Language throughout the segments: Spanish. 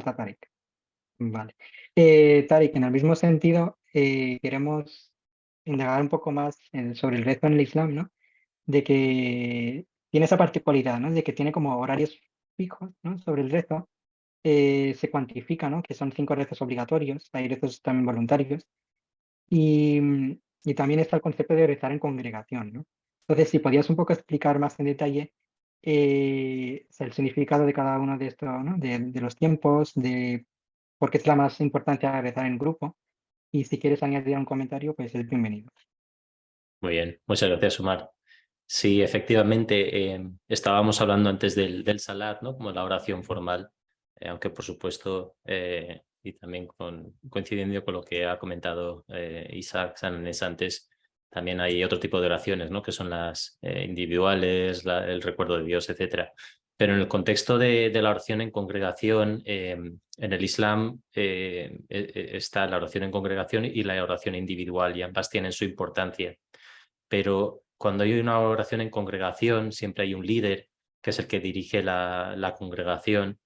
Tarek. Vale. Tarek, en el mismo sentido, queremos indagar un poco más sobre el rezo en el Islam, ¿no? De que tiene esa particularidad, ¿no? De que tiene como horarios fijos, ¿no? Sobre el rezo. Se cuantifica, ¿no? Que son 5 rezos obligatorios, hay rezos también voluntarios. Y también está el concepto de rezar en congregación, ¿no? Entonces, si podías un poco explicar más en detalle el significado de cada uno de estos, ¿no? De los tiempos, de por qué es la más importante rezar en grupo. Y si quieres añadir un comentario, pues es bienvenido. Muy bien, muchas gracias, Omar. Sí, efectivamente, estábamos hablando antes del salat, ¿no? Como la oración formal, aunque por supuesto, y también coincidiendo con lo que ha comentado Isaac Sannes antes, también hay otro tipo de oraciones, ¿no? Que son las individuales, el recuerdo de Dios, etcétera. Pero en el contexto de la oración en congregación, en el Islam está la oración en congregación y la oración individual, y ambas tienen su importancia. Pero cuando hay una oración en congregación, siempre hay un líder que es el que dirige la congregación.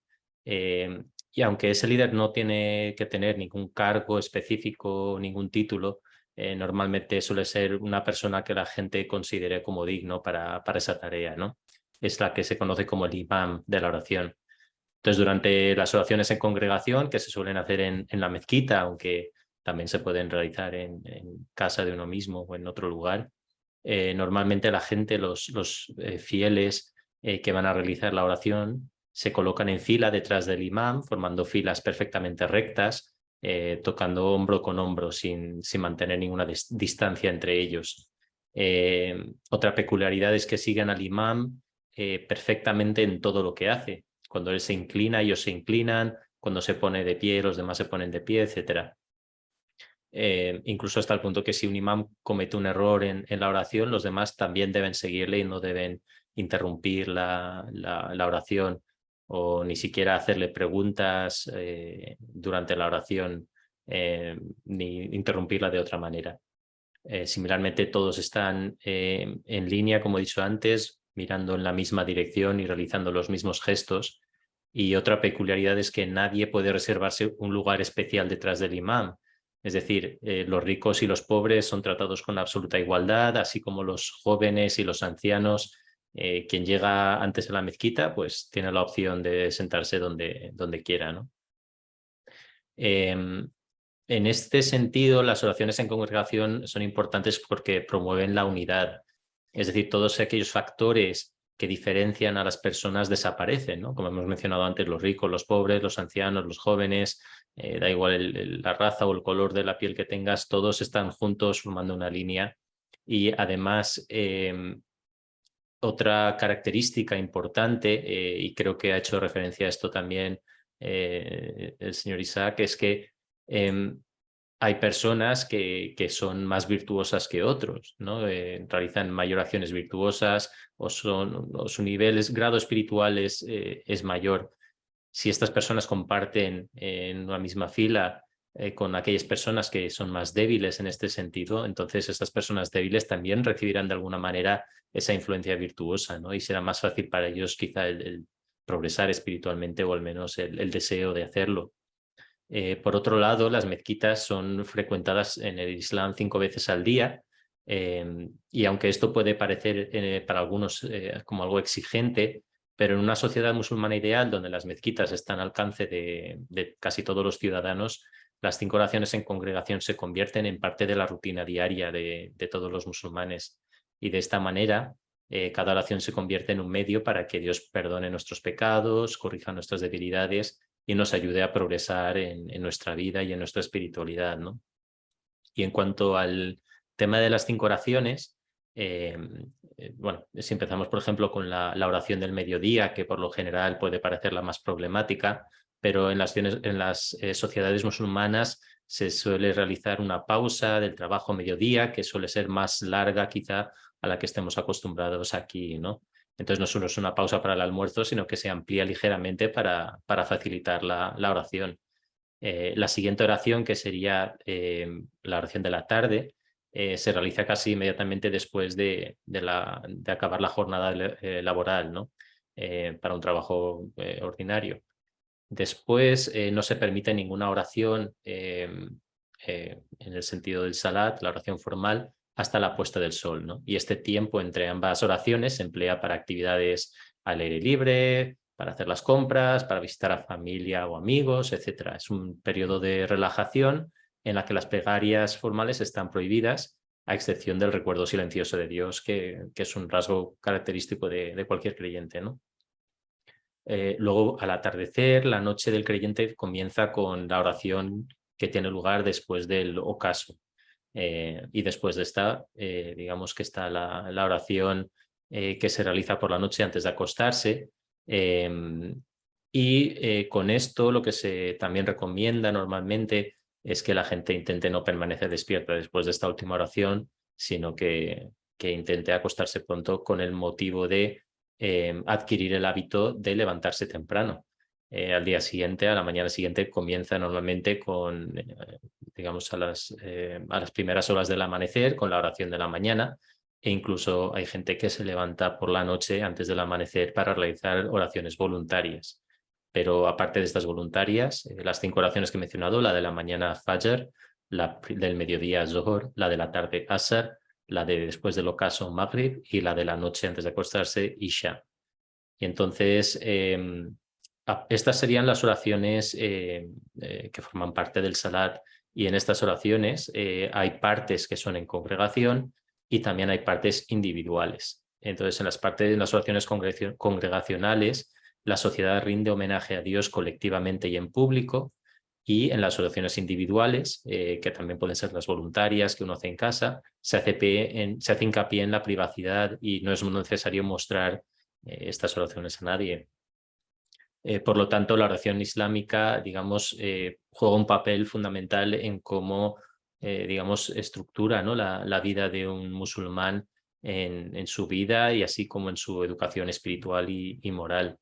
Y aunque ese líder no tiene que tener ningún cargo específico, ningún título, normalmente suele ser una persona que la gente considere como digno para esa tarea, ¿no? Es la que se conoce como el imam de la oración. Entonces, durante las oraciones en congregación, que se suelen hacer en la mezquita, aunque también se pueden realizar en casa de uno mismo o en otro lugar, normalmente la gente, los fieles que van a realizar la oración, se colocan en fila detrás del imam, formando filas perfectamente rectas, tocando hombro con hombro sin mantener ninguna distancia entre ellos. Otra peculiaridad es que siguen al imam perfectamente en todo lo que hace. Cuando él se inclina, ellos se inclinan, cuando se pone de pie, los demás se ponen de pie, etcétera. Incluso hasta el punto que si un imam comete un error en la oración, los demás también deben seguirle y no deben interrumpir la oración o ni siquiera hacerle preguntas durante la oración, ni interrumpirla de otra manera. Similarmente, todos están en línea, como he dicho antes, mirando en la misma dirección y realizando los mismos gestos. Y otra peculiaridad es que nadie puede reservarse un lugar especial detrás del imam. Es decir, los ricos y los pobres son tratados con absoluta igualdad, así como los jóvenes y los ancianos. Quien llega antes a la mezquita, pues tiene la opción de sentarse donde quiera, ¿no? En este sentido, las oraciones en congregación son importantes porque promueven la unidad. Es decir, todos aquellos factores que diferencian a las personas desaparecen, ¿no? Como hemos mencionado antes, los ricos, los pobres, los ancianos, los jóvenes, da igual la raza o el color de la piel que tengas, todos están juntos formando una línea. Y además, otra característica importante, y creo que ha hecho referencia a esto también el señor Isaac, es que hay personas que son más virtuosas que otros, ¿no? Realizan mayor acciones virtuosas o su nivel, grado espiritual es mayor. Si estas personas comparten en una misma fila con aquellas personas que son más débiles en este sentido, entonces estas personas débiles también recibirán de alguna manera esa influencia virtuosa, ¿no? Y será más fácil para ellos quizá el progresar espiritualmente o al menos el deseo de hacerlo. Por otro lado, las mezquitas son frecuentadas en el Islam 5 veces al día, y aunque esto puede parecer para algunos como algo exigente, pero en una sociedad musulmana ideal donde las mezquitas están al alcance de casi todos los ciudadanos, las 5 oraciones en congregación se convierten en parte de la rutina diaria de todos los musulmanes. Y de esta manera, cada oración se convierte en un medio para que Dios perdone nuestros pecados, corrija nuestras debilidades y nos ayude a progresar en nuestra vida y en nuestra espiritualidad, ¿no? Y en cuanto al tema de las 5 oraciones, bueno, si empezamos, por ejemplo, con la oración del mediodía, que por lo general puede parecer la más problemática, pero en las sociedades musulmanas se suele realizar una pausa del trabajo mediodía, que suele ser más larga quizá a la que estemos acostumbrados aquí, ¿no? Entonces no solo es una pausa para el almuerzo, sino que se amplía ligeramente para facilitar la oración. La siguiente oración, que sería la oración de la tarde, se realiza casi inmediatamente después de acabar la jornada laboral, ¿no? Para un trabajo ordinario. Después no se permite ninguna oración en el sentido del salat, la oración formal, hasta la puesta del sol, ¿no? Y este tiempo entre ambas oraciones se emplea para actividades al aire libre, para hacer las compras, para visitar a familia o amigos, etc. Es un periodo de relajación en la que las plegarias formales están prohibidas, a excepción del recuerdo silencioso de Dios, que es un rasgo característico de cualquier creyente, ¿no? Luego, al atardecer, la noche del creyente comienza con la oración que tiene lugar después del ocaso. Y después de esta, digamos que está la oración que se realiza por la noche antes de acostarse. Con esto lo que se también recomienda normalmente es que la gente intente no permanecer despierta después de esta última oración, sino que intente acostarse pronto con el motivo de adquirir el hábito de levantarse temprano. Al día siguiente, a la mañana siguiente, comienza normalmente con, digamos, a las primeras horas del amanecer, con la oración de la mañana, e incluso hay gente que se levanta por la noche antes del amanecer para realizar oraciones voluntarias. Pero aparte de estas voluntarias, las 5 oraciones que he mencionado, la de la mañana Fajr, la del mediodía Zohor, la de la tarde Asr, la de después del ocaso Maghrib y la de la noche antes de acostarse Isha. Y entonces, estas serían las oraciones que forman parte del Salat. Y en estas oraciones hay partes que son en congregación y también hay partes individuales. Entonces, en las oraciones congregacionales, la sociedad rinde homenaje a Dios colectivamente y en público. Y en las oraciones individuales, que también pueden ser las voluntarias que uno hace en casa, se hace hincapié en la privacidad y no es necesario mostrar estas oraciones a nadie. Por lo tanto, la oración islámica, digamos, juega un papel fundamental en cómo, digamos, estructura, ¿no? la vida de un musulmán en su vida y así como en su educación espiritual y moral.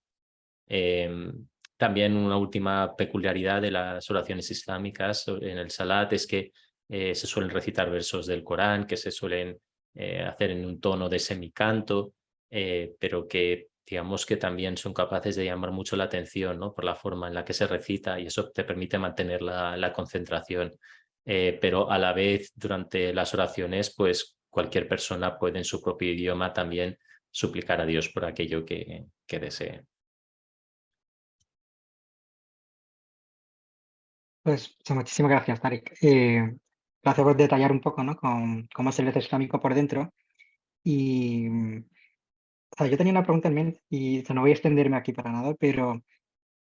También una última peculiaridad de las oraciones islámicas en el Salat es que se suelen recitar versos del Corán, que se suelen hacer en un tono de semicanto, pero que digamos que también son capaces de llamar mucho la atención, ¿no? Por la forma en la que se recita y eso te permite mantener la concentración. Pero a la vez, durante las oraciones, pues cualquier persona puede en su propio idioma también suplicar a Dios por aquello que desee. Pues muchísimas gracias, Tarek. Gracias por detallar un poco, ¿no? Cómo es el veto islámico por dentro. Y, o sea, yo tenía una pregunta en mente y o sea, no voy a extenderme aquí para nada, pero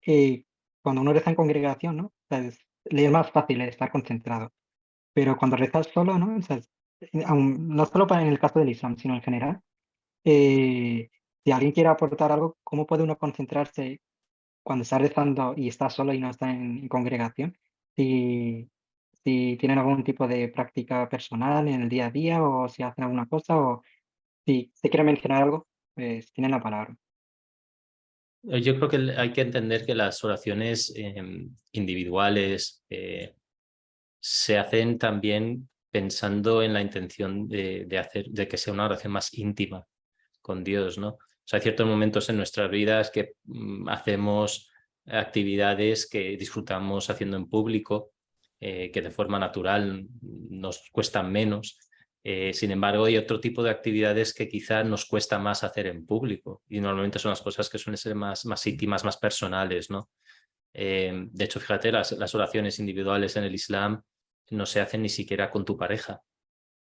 eh, cuando uno reza en congregación, ¿no? O sea, le es más fácil estar concentrado. Pero cuando rezas solo, ¿no? O sea, no solo en el caso del Islam, sino en general, si alguien quiere aportar algo, ¿cómo puede uno concentrarse cuando está rezando y está solo y no está en congregación? Si, si tienen algún tipo de práctica personal en el día a día o si hacen alguna cosa o si se quiere mencionar algo, pues tienen la palabra. Yo creo que hay que entender que las oraciones individuales se hacen también pensando en la intención de que sea una oración más íntima con Dios, ¿no? O sea, hay ciertos momentos en nuestras vidas que hacemos actividades que disfrutamos haciendo en público, que de forma natural nos cuestan menos. Sin embargo, hay otro tipo de actividades que quizá nos cuesta más hacer en público y normalmente son las cosas que suelen ser más íntimas, más personales, ¿no? De hecho, fíjate, las oraciones individuales en el Islam no se hacen ni siquiera con tu pareja,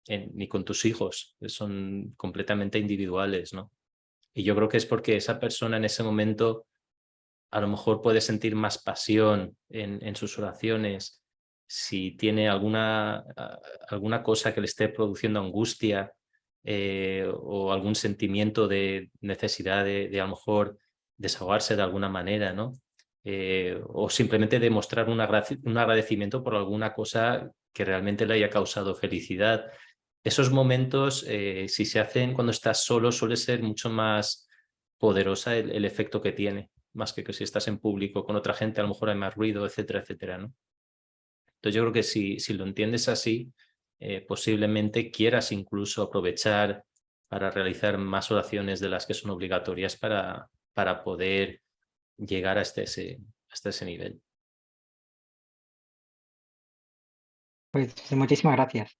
ni con tus hijos, son completamente individuales, ¿no? Y yo creo que es porque esa persona en ese momento a lo mejor puede sentir más pasión en sus oraciones, si tiene alguna cosa que le esté produciendo angustia o algún sentimiento de necesidad de a lo mejor desahogarse de alguna manera, ¿no? O simplemente demostrar un agradecimiento por alguna cosa que realmente le haya causado felicidad. Esos momentos, si se hacen cuando estás solo, suele ser mucho más poderosa el efecto que tiene, más que si estás en público con otra gente, a lo mejor hay más ruido, etcétera, etcétera, ¿no? Entonces yo creo que si lo entiendes así, posiblemente quieras incluso aprovechar para realizar más oraciones de las que son obligatorias para poder llegar a hasta ese nivel. Pues muchísimas gracias.